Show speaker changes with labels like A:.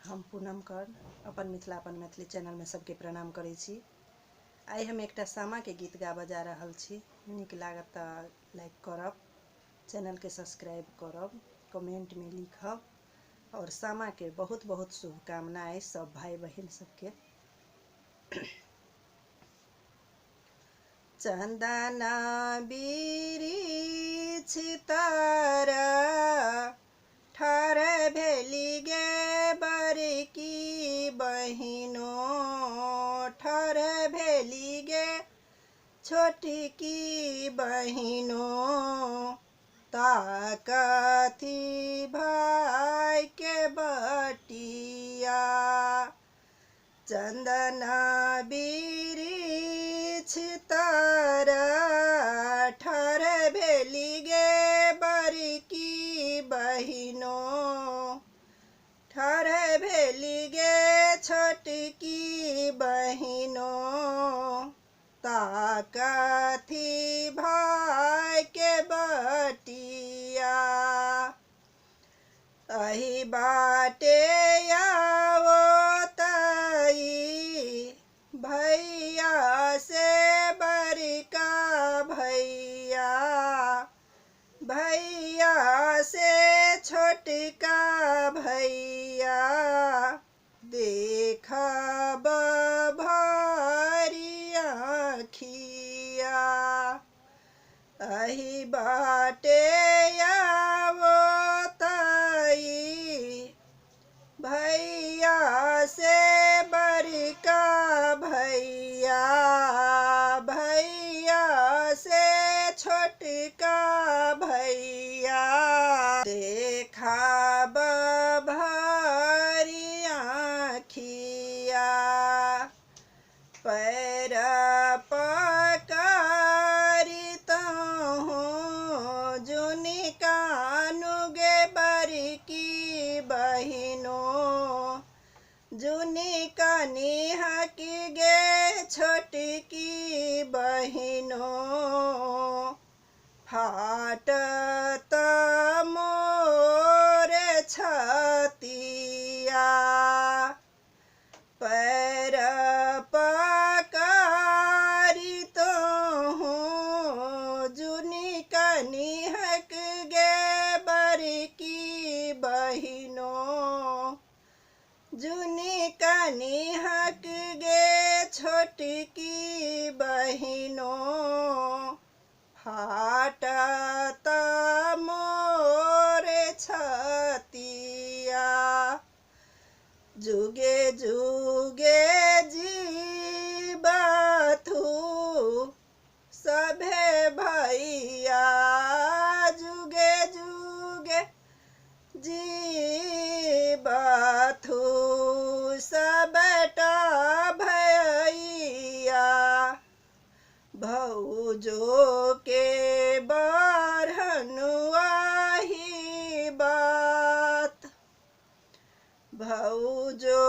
A: हम पूनम कर अपन मिथिला अपन मैथिली चैनल में सबके प्रणाम करै छी। आई हम एकटा सामा के गीत गाबऽ जा रहल छी। नीक लागत तऽ लाइक करब, चैनल के सब्सक्राइब करब, कमेंट में लिखब और सामा के बहुत बहुत शुभकामनाएं सब भाई बहन सबके। चंदना बिरिछ तर ठार भेली गे बड़की बहिनो, ठार भेली गे छोटकी बहिनो। ताकथी भाई के बटिया, चंदना बिरिछ तर ठार भेली गे बड़की बहिनो, ठार भेली गे छोटकी बहिनो। ताकथी भाई के बटिया, अही बाटे आवो तई भैया से बड़का भैया, भैया से छोटका भैया। देखब भरी आँखिया, अही बाटे आवो तई भैया से बड़का भैया, भैया से छोटका भैया। देखब भरी आँखिया, पैर पकड़ी तहु जुनी कानु गे बड़की बहिनो, जुनी कानी हकी गे छोटकी बहिनो। फाटत मोर छतिया, पैर पकड़ी तहु जुनी कानी हक गे बड़की बहिनो, जुनी कानी हक गे छोटकी बहिनो। फाटत मोर छतिया, जुगे जुगे जीबथु सभे भैया, जुगे जुगे जीबथु सबटा भैया। भौजो के बढ़नुआही बात, भौजो